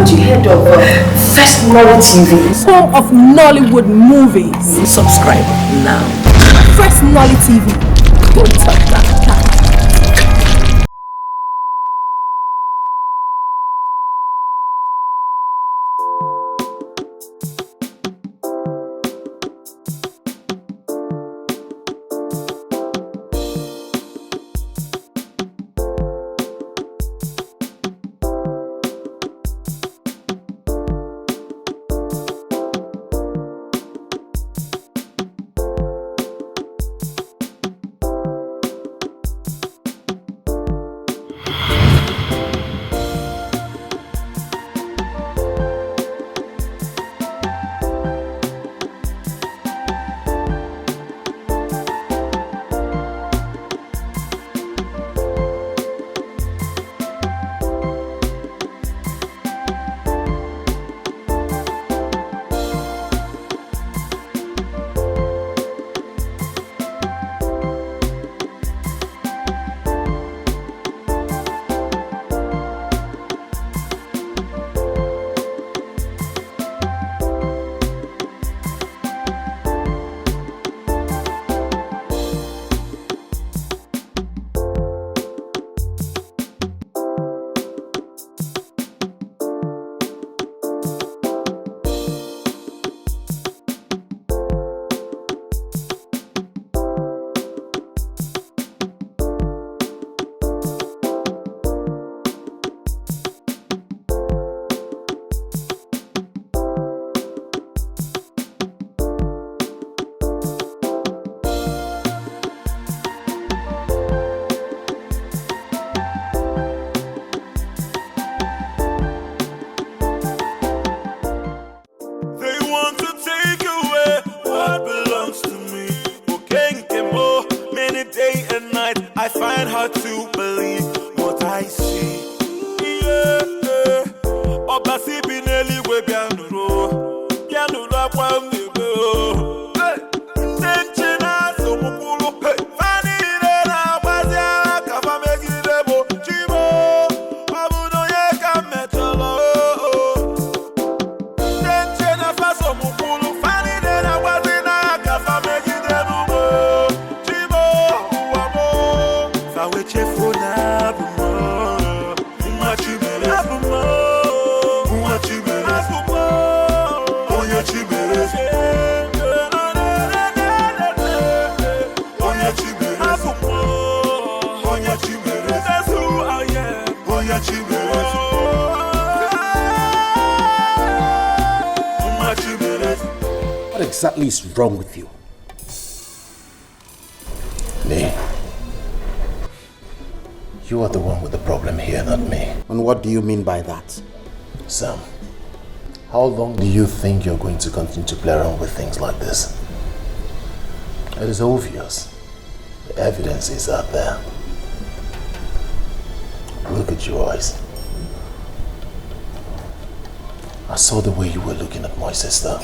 haven't you heard of First Nollywood TV? Home of Nollywood movies. Subscribe now. First Nollywood TV. Don't touch that. What exactly is wrong with you? Nee, you are the one with the problem here, not me. And what do you mean by that? Sam, how long do you think you're going to continue to play around with things like this? It is obvious. The evidence is out there. Look at your eyes. I saw the way you were looking at my sister.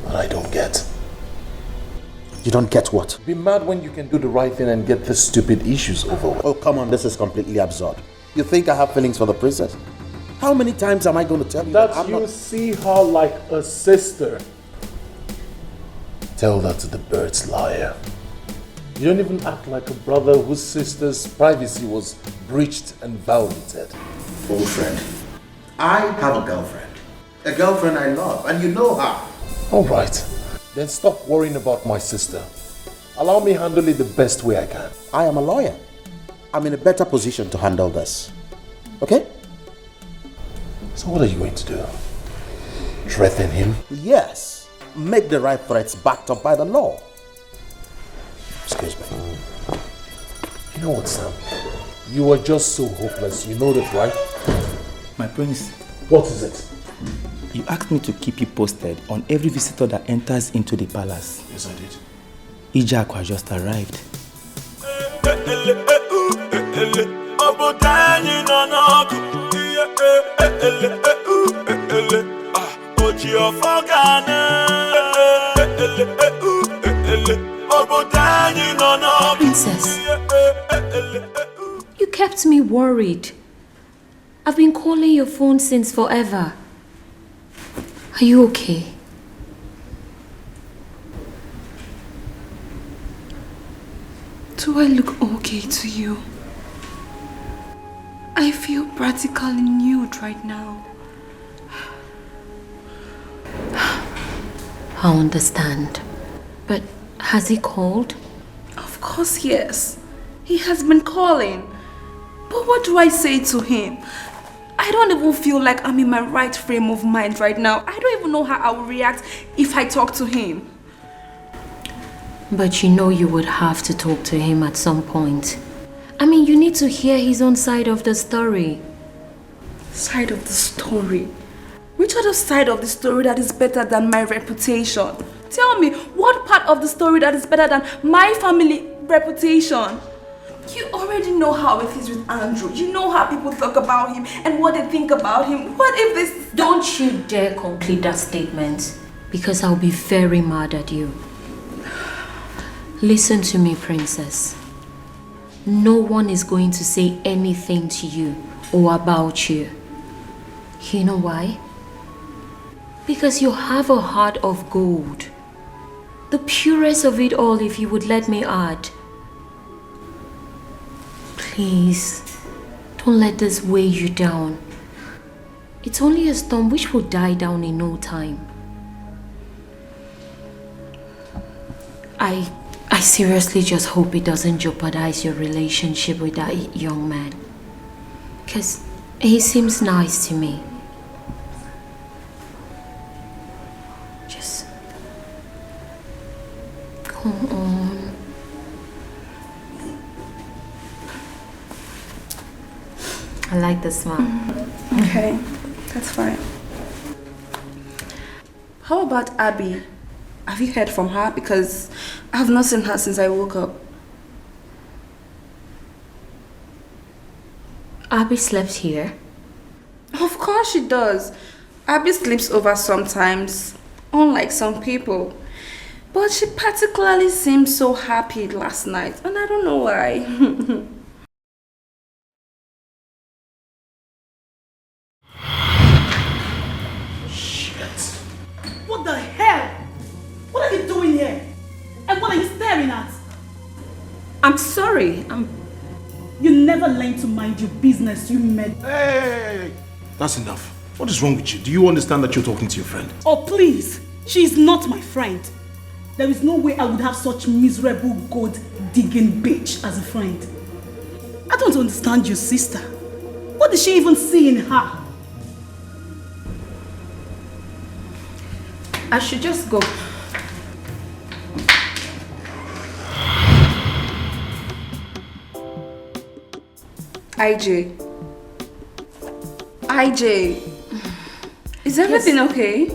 But I don't get. You don't get what? Be mad when you can do the right thing and get the stupid issues over with. Oh, come on, this is completely absurd. You think I have feelings for the princess? How many times am I going to tell you that you see her like a sister? Tell that to the bird's liar. You don't even act like a brother whose sister's privacy was breached and violated. Old friend, I have a girlfriend. A girlfriend I love, and you know her. Alright, then stop worrying about my sister. Allow me handle it the best way I can. I am a lawyer. I'm in a better position to handle this. Okay? So what are you going to do? Threaten him? Yes. Make the right threats backed up by the law. Excuse me. You know what, Sam? You are just so hopeless. You know that, right? My prince. What is it? You asked me to keep you posted on every visitor that enters into the palace. Yes, I did. Ijaku has just arrived. Princess, you kept me worried. I've been calling your phone since forever. Are you okay? Do I look okay to you? I feel practically nude right now. I understand. But has he called? Of course, yes. He has been calling. But what do I say to him? I don't even feel like I'm in my right frame of mind right now. I don't even know how I will react if I talk to him. But you know you would have to talk to him at some point. I mean, you need to hear his own side of the story. Side of the story? Which other side of the story that is better than my reputation? Tell me, what part of the story that is better than my family reputation? You already know how it is with Andrew. You know how people talk about him and what they think about him. What if this... Don't you dare complete that statement, because I'll be very mad at you. Listen to me, princess. No one is going to say anything to you or about you. You know why? Because you have a heart of gold. The purest of it all, if you would let me add. Please, don't let this weigh you down. It's only a storm which will die down in no time. I seriously just hope it doesn't jeopardize your relationship with that young man. Because he seems nice to me. Just... come on. I like the smile. Okay, that's fine. How about Abby? Have you heard from her? Because I have not seen her since I woke up. Abby slept here? Of course she does. Abby sleeps over sometimes, unlike some people. But she particularly seemed so happy last night, and I don't know why. What the hell? What are you doing here? And what are you staring at? I'm sorry. You never learn to mind your business, you med. Hey! That's enough. What is wrong with you? Do you understand that you're talking to your friend? Oh, please. She is not my friend. There is no way I would have such miserable gold-digging bitch as a friend. I don't understand your sister. What did she even see in her? I should just go. IJ, is everything okay?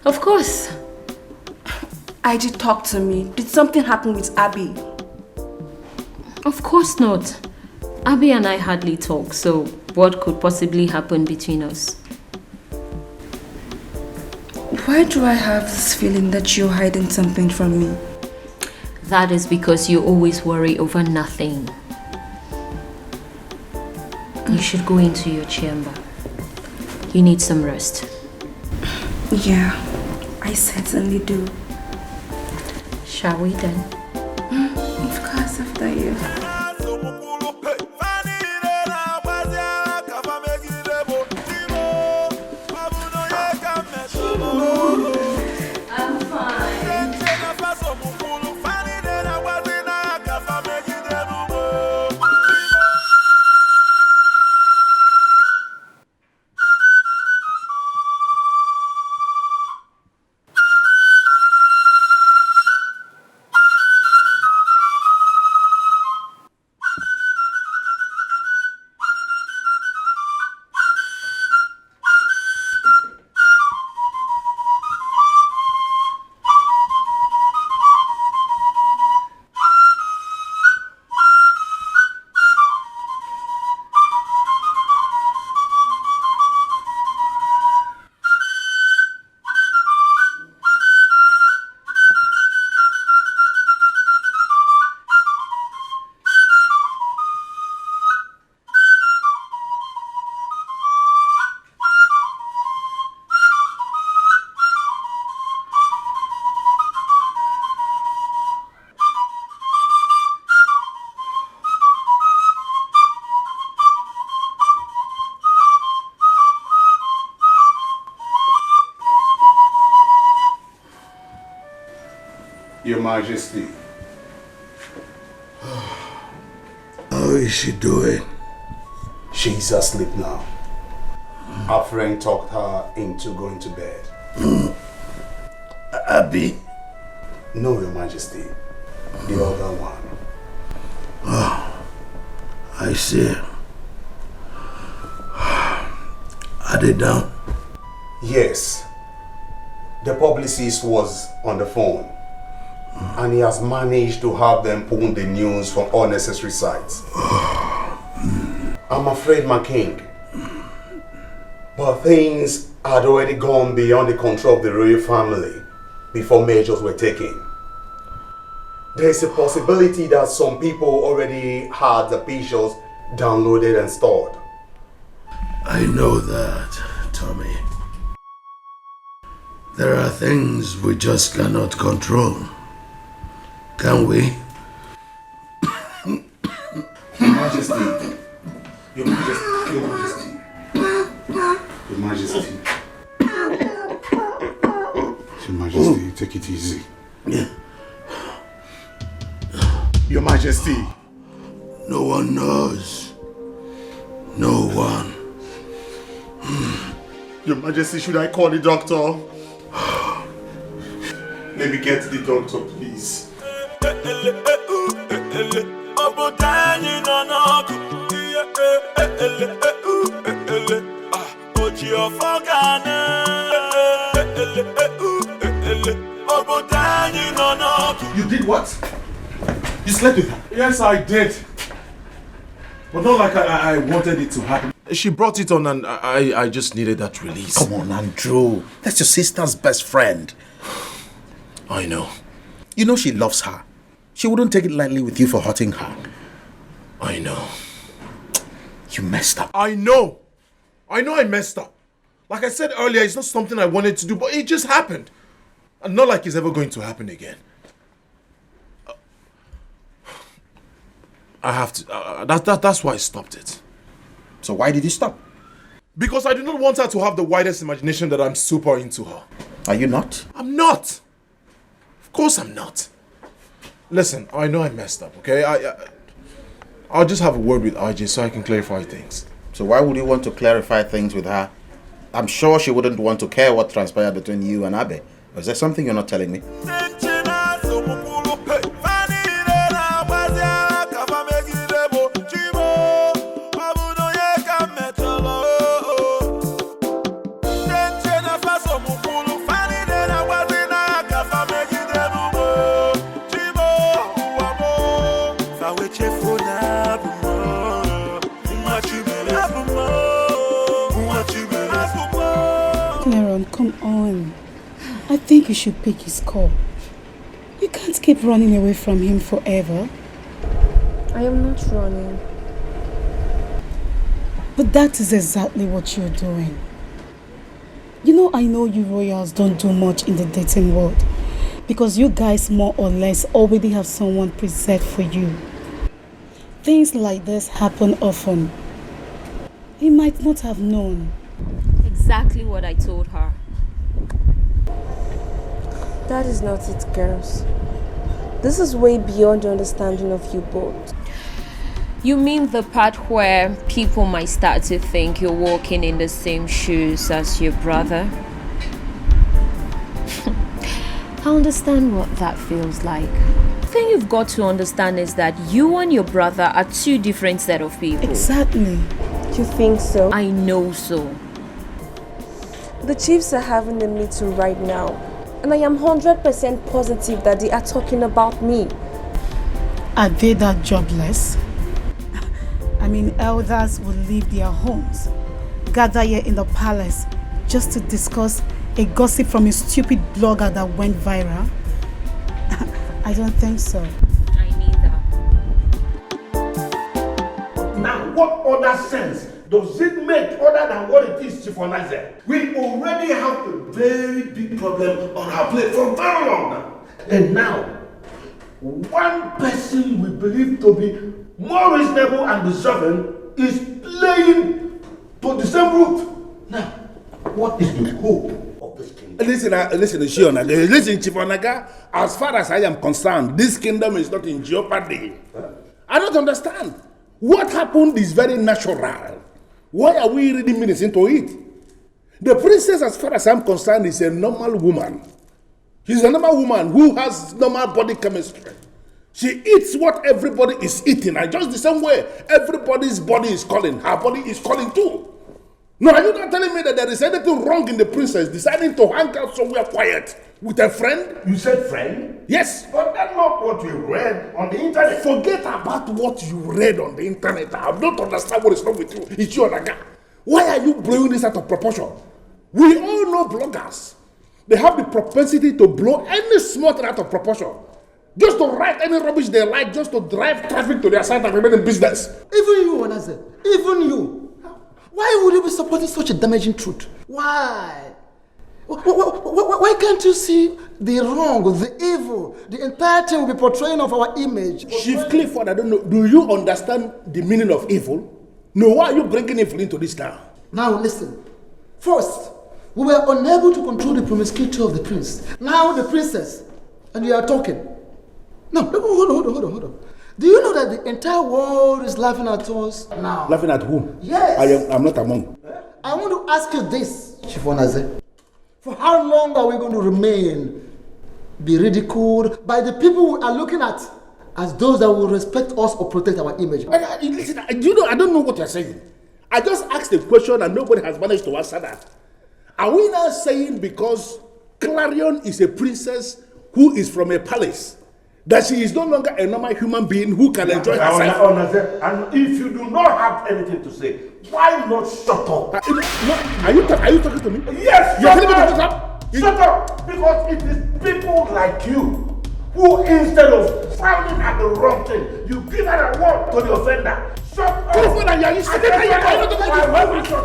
Of course. IJ, talk to me. Did something happen with Abby? Of course not. Abby and I hardly talk, so what could possibly happen between us? Why do I have this feeling that you're hiding something from me? That is because you always worry over nothing. You should go into your chamber. You need some rest. Yeah, I certainly do. Shall we then? Of course, after you. Your Majesty. How is she doing? She's asleep now. Our friend talked her into going to bed. Abby? No, Your Majesty. The other one. Oh, I see. Are they down? Yes. The publicist was on the phone. And he has managed to have them pull the news from unnecessary sites. I'm afraid, my king. But things had already gone beyond the control of the royal family before measures were taken. There is a possibility that some people already had the pictures downloaded and stored. I know that, Tommy. There are things we just cannot control. Can we? Your Majesty. Your Majesty. Your Majesty. Your Majesty. Your Majesty, take it easy. Your Majesty. No one knows. No one. Your Majesty, should I call the doctor? Let me get the doctor, please. You did what? You slept with her? Yes, I did. But not like I wanted it to happen. She brought it on and I just needed that release. Come on, Andrew. That's your sister's best friend. I know. You know she loves her. She wouldn't take it lightly with you for hurting her. I know. You messed up. I know. I know I messed up. Like I said earlier, it's not something I wanted to do, but it just happened. And not like it's ever going to happen again. I have to... that's why I stopped it. So why did you stop? Because I do not want her to have the widest imagination that I'm super into her. Are you not? I'm not. Of course I'm not. Listen, I know I messed up, okay? I'll just have a word with RJ so I can clarify things. So why would you want to clarify things with her? I'm sure she wouldn't want to care what transpired between you and Abe. Is there something you're not telling me? Come on. I think you should pick his call. You can't keep running away from him forever. I am not running. But that is exactly what you're doing. You know, I know you royals don't do much in the dating world because you guys more or less already have someone preset for you. Things like this happen often. He might not have known. Exactly what I told her. That is not it, girls. This is way beyond the understanding of you both. You mean the part where people might start to think you're walking in the same shoes as your brother? I understand what that feels like. The thing you've got to understand is that you and your brother are two different set of people. Exactly. You think so? I know so. The chiefs are having a meeting right now, and I am 100% positive that they are talking about me. Are they that jobless? I mean, elders will leave their homes, gather here in the palace, just to discuss a gossip from a stupid blogger that went viral? I don't think so. I neither. Now, what other sense does it make other than what it is, Chief Onaze? We already have a very big problem on our plate for very long now. And now, one person we believe to be more reasonable and deserving is playing to the same route. Now, what is the hope of this king? Listen, Listen, listen, Chief Onaga. As far as I am concerned, this kingdom is not in jeopardy. I don't understand. What happened is very natural. Why are we reading minutes into it? The princess, as far as I'm concerned, is a normal woman. She's a normal woman who has normal body chemistry. She eats what everybody is eating, and just the same way everybody's body is calling, her body is calling too. No, are you not telling me that there is anything wrong in the princess deciding to hang out somewhere quiet with a friend? You said friend? Yes. But that's not what you read on the internet. Forget about what you read on the internet. I don't understand what is wrong with you. It's your naga. Why are you blowing this out of proportion? We all know bloggers. They have the propensity to blow any small thing out of proportion. Just to write any rubbish they like, just to drive traffic to their site and remain in business. Even you, Onaze, even you. Why would you be supporting such a damaging truth? Why? Why can't you see the wrong, the evil, the entire thing will be portraying of our image? Chief Clifford, I don't know, do you understand the meaning of evil? No, why are you bringing evil into this now? Now listen. First, we were unable to control the promiscuity of the prince. Now the princess, and you are talking. No, hold on. Do you know that the entire world is laughing at us now? Laughing at whom? Yes. I'm not among. I want to ask you this, Chief Onaze. For how long are we going to be ridiculed by the people we are looking at as those that will respect us or protect our image? Listen, I don't know what you're saying. I just asked a question and nobody has managed to answer that. Are we now saying because Clarion is a princess who is from a palace, that she is no longer a normal human being who can enjoy herself? And if you do not have anything to say, why not shut up? Are you talking to me? Yes, shut up! Shut up! Because it is people like you who, instead of sounding at the wrong thing, you give an award to the offender. Shut up!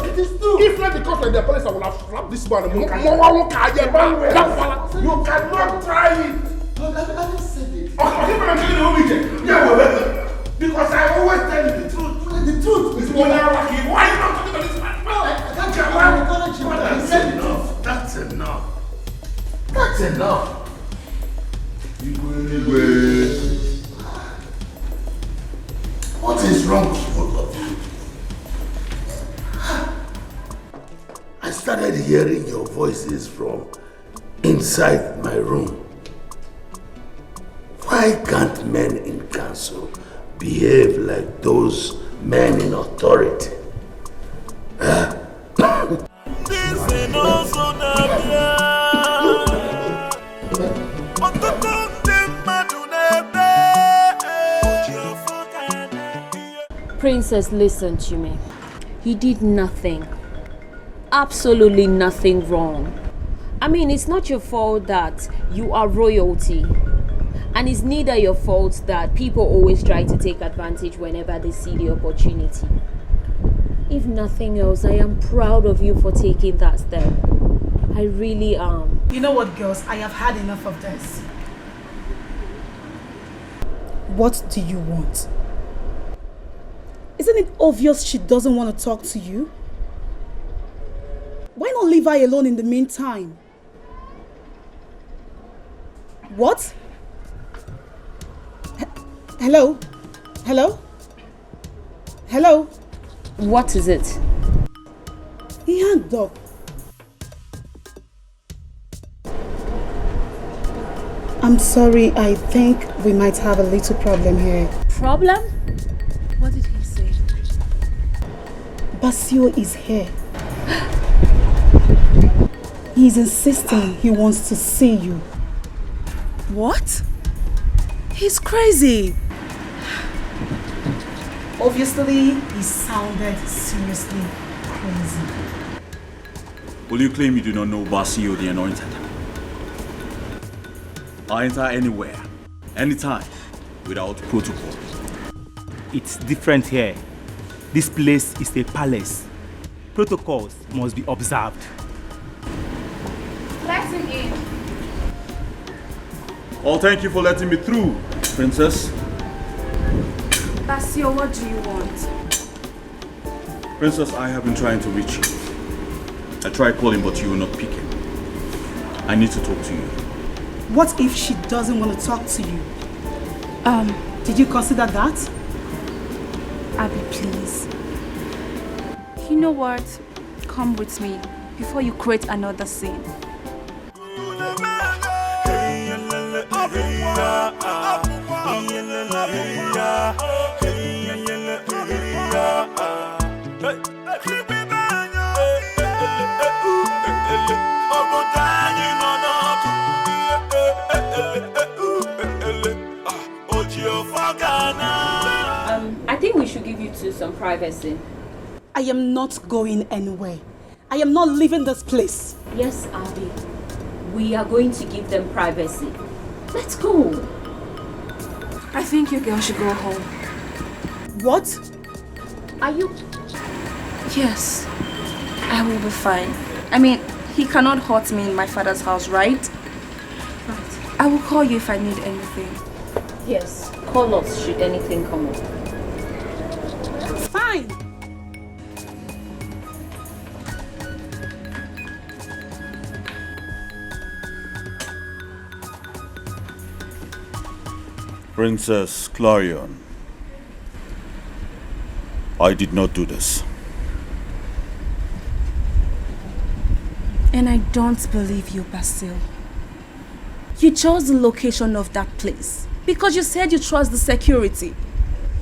It is true. If not because of their police, I will have slapped this man. You cannot try it. I didn't say it. Because I always tell you the truth. The truth is more than lucky. Why are you not talking to this man? That's enough. That's enough. What is wrong with both of you? I started hearing your voices from inside my room. Why can't men in council behave like those men in authority? Princess, listen to me. He did nothing. Absolutely nothing wrong. I mean, it's not your fault that you are royalty. And it's neither your fault that people always try to take advantage whenever they see the opportunity. If nothing else, I am proud of you for taking that step. I really am. You know what, girls? I have had enough of this. What do you want? Isn't it obvious she doesn't want to talk to you? Why not leave her alone in the meantime? What? Hello? Hello? Hello? What is it? He hanged up. I'm sorry, I think we might have a little problem here. Problem? What did he say? Basio is here. He's insisting he wants to see you. What? He's crazy. Obviously, he sounded seriously crazy. Will you claim you do not know Basio the Anointed? I enter anywhere, anytime, without protocol. It's different here. This place is a palace. Protocols must be observed. Let him in. Oh, thank you for letting me through, Princess. Basio, what do you want? Princess, I have been trying to reach you. I tried calling, but you were not picking. I need to talk to you. What if she doesn't want to talk to you? Did you consider that? Abby, please. You know what? Come with me before you create another scene. I think we should give you two some privacy. I am not going anywhere. I am not leaving this place. Yes, Abby. We are going to give them privacy. Let's go. I think you girls should go home. What? Are you? Yes, I will be fine. I mean, he cannot hurt me in my father's house, right? Right. I will call you if I need anything. Yes, call us should anything come up. Fine. Princess Clarion, I did not do this. And I don't believe you, Basil. You chose the location of that place because you said you trust the security.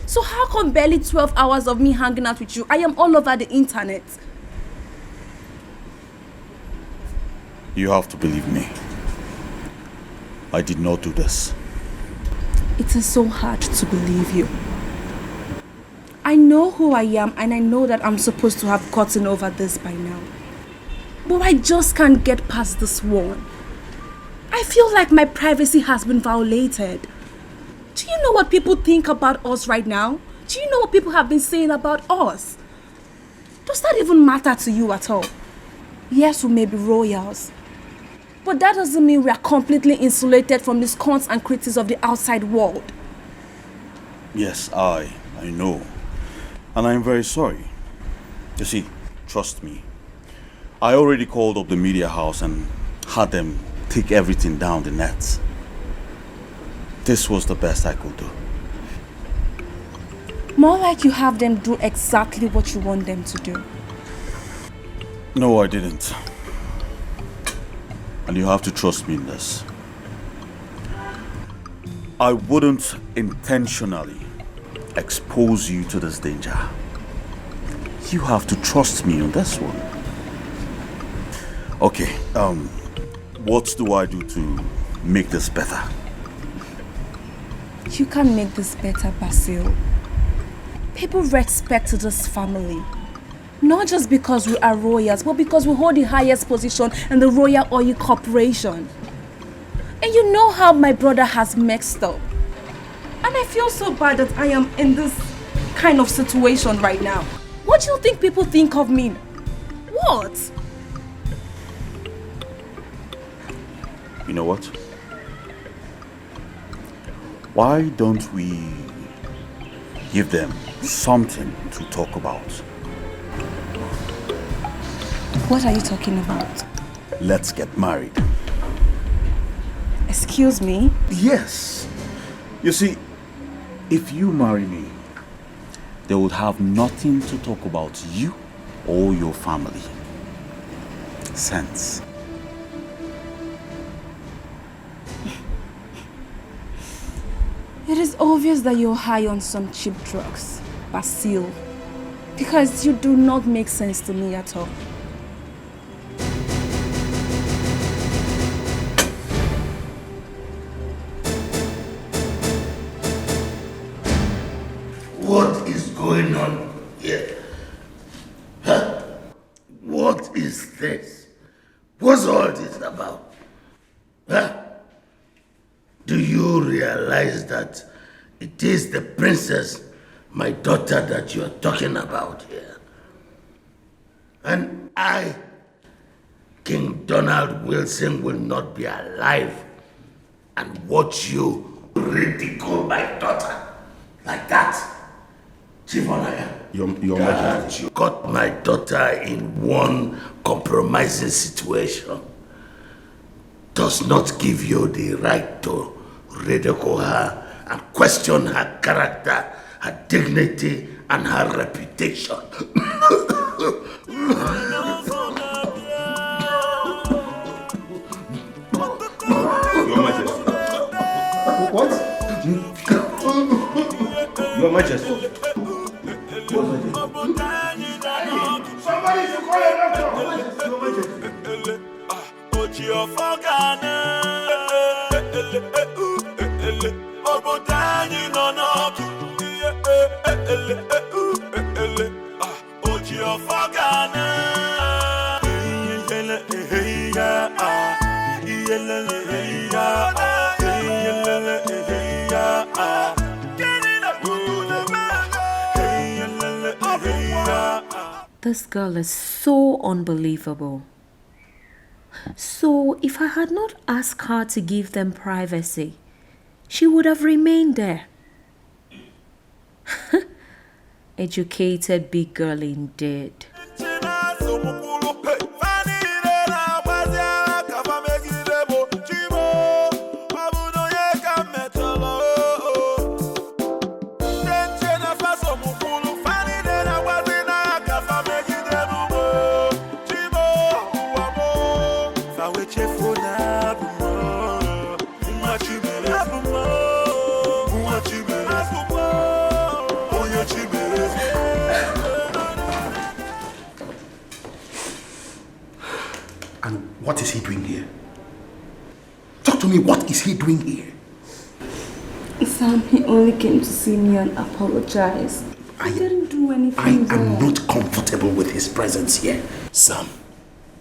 So how come barely 12 hours of me hanging out with you, I am all over the internet? You have to believe me. I did not do this. It is so hard to believe you. I know who I am and I know that I'm supposed to have gotten over this by now. But I just can't get past this one. I feel like my privacy has been violated. Do you know what people think about us right now? Do you know what people have been saying about us? Does that even matter to you at all? Yes, we may be royals. But that doesn't mean we are completely insulated from the scorns and critics of the outside world. Yes, I know. And I'm very sorry. You see, trust me. I already called up the media house and had them take everything down the net. This was the best I could do. More like you have them do exactly what you want them to do. No, I didn't. And you have to trust me in this. I wouldn't intentionally expose you to this danger. You have to trust me on this one. Okay, what do I do to make this better? You can make this better, Basil. People respect this family. Not just because we are royals, but because we hold the highest position in the Royal Oil Corporation. And you know how my brother has messed up. And I feel so bad that I am in this kind of situation right now. What do you think people think of me? What? You know what? Why don't we give them something to talk about? What are you talking about? Let's get married. Excuse me? Yes. You see, if you marry me, they would have nothing to talk about you or your family. Sense. It is obvious that you're high on some cheap drugs, Basil. Because you do not make sense to me at all. What is going on here? Huh? What is this? What's all this about? Huh? Do you realize that it is the princess, my daughter, that you are talking about here? And I, King Donald Wilson, will not be alive and watch you ridicule my daughter like that. Chief Onaya, Your Majesty. you got my daughter in one compromising situation. does not give you the right to ridicule her and question her character, her dignity, and her reputation. Your Majesty. What? Your Majesty. Somebody should call a doctor. Your Majesty. This girl is so unbelievable. So, if I had not asked her to give them privacy, she would have remained there. Educated big girl indeed. What is he doing here? Talk to me, what is he doing here? Sam, he only came to see me and apologize. I didn't do anything wrong. I am not comfortable with his presence here. Sam,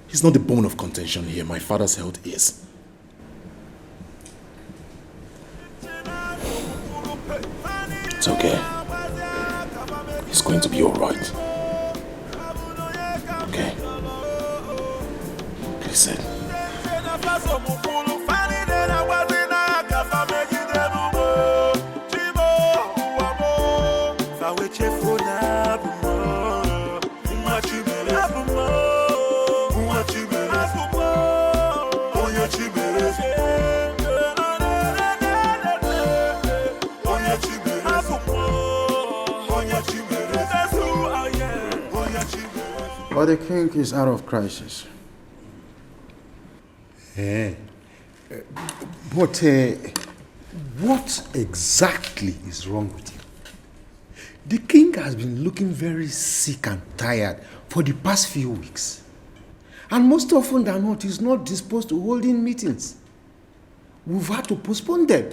he's not the bone of contention here. My father's health is. It's okay. He's going to be alright. Okay? Listen. But the king is out of crisis. But what exactly is wrong with him? The king has been looking very sick and tired for the past few weeks. And most often than not, he's not disposed to holding meetings. We've had to postpone them.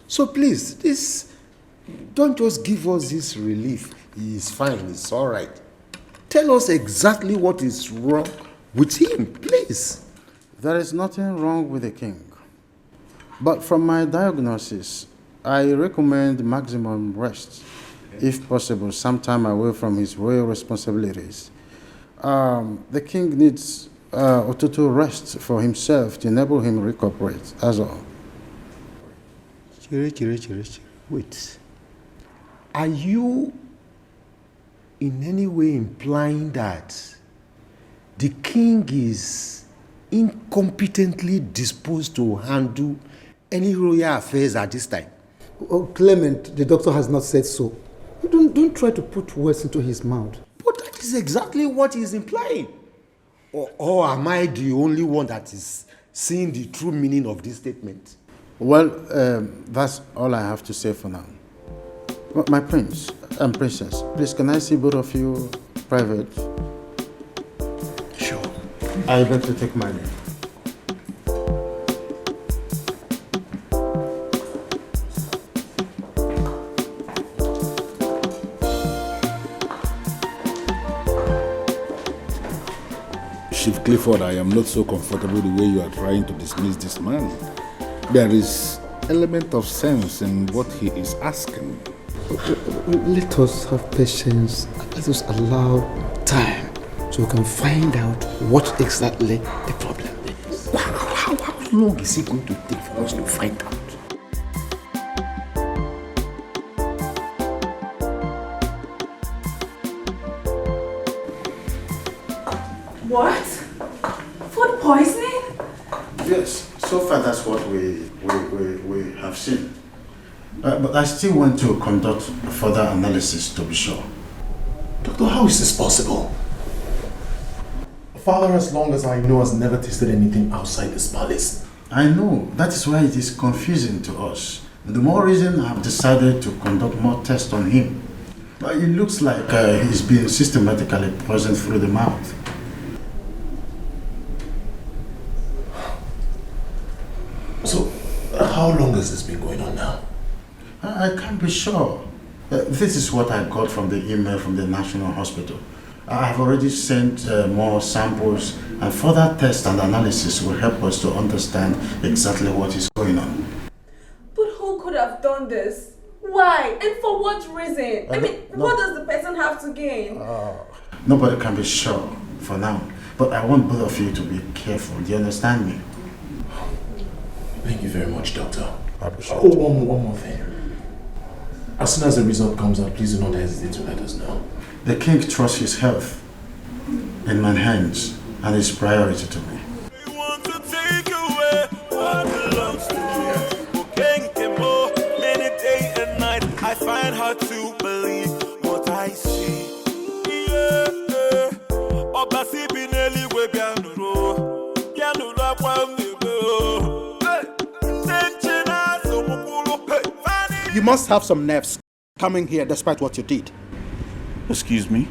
So please, don't just give us this relief. He's fine, he's all right. Tell us exactly what is wrong with him, please. There is nothing wrong with the king. But from my diagnosis, I recommend maximum rest. If possible, some time away from his royal responsibilities. The king needs a total rest for himself to enable him to recuperate, that's all. Wait. Are you in any way implying that the king is incompetently disposed to handle any royal affairs at this time? Oh, Clement, the doctor has not said so. Don't try to put words into his mouth. But that is exactly what he's implying. Or am I the only one that is seeing the true meaning of this statement? Well, that's all I have to say for now. My prince and princess, please, can I see both of you private? Sure. I beg to take my name. Chief Clifford, I am not so comfortable the way you are trying to dismiss this man. There is element of sense in what he is asking. Let us have patience. Let us allow time so we can find out what exactly the problem is. How long is it going to take for us to find out? What? Food poisoning? Yes, So far, that's what we have seen. But I still want to conduct further analysis to be sure. Doctor, how is this possible? Father, as long as I know, has never tasted anything outside this palace. I know. That is why it is confusing to us. The more reason I have decided to conduct more tests on him. But it looks like he's being systematically poisoned through the mouth. So, how long has this been going on now? I can't be sure. This is what I got from the email from the National Hospital. I have already sent more samples, and further tests and analysis will help us to understand exactly what is going on. But who could have done this? Why? And for what reason? What does the person have to gain? Nobody can be sure for now, but I want both of you to be careful. Do you understand me? Thank you very much, Doctor. I appreciate it. One more thing. As soon as the result comes out, please do not hesitate to let us know. The king trusts his health in my hands and is priority to me. They want to take away what belongs to me. Many day and night, I find hard to believe what I see. You must have some nerves coming here despite what you did. Excuse me?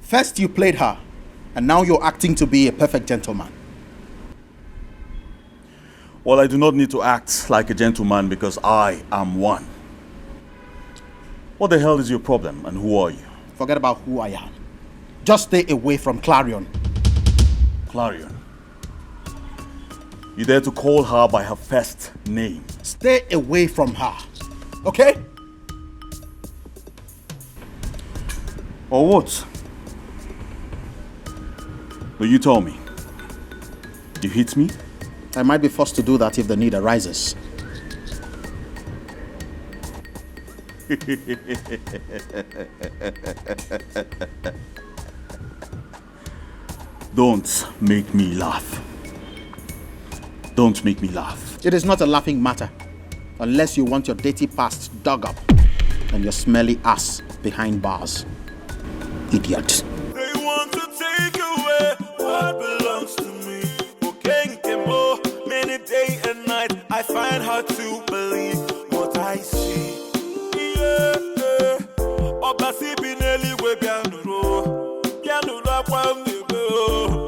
First you played her, and now you're acting to be a perfect gentleman. Well, I do not need to act like a gentleman because I am one. What the hell is your problem and who are you? Forget about who I am. Just stay away from Clarion. Clarion? You dare to call her by her first name? Stay away from her, okay? Or what? Will you tell me? Did you hit me? I might be forced to do that if the need arises. Don't make me laugh. Don't make me laugh. It is not a laughing matter, unless you want your dirty past dug up and your smelly ass behind bars. Idiot. They want to take away what belongs to me. Many day and night, I find hard to believe what I see. Obasi bineli we bianuro, bianuro kwa mnigo.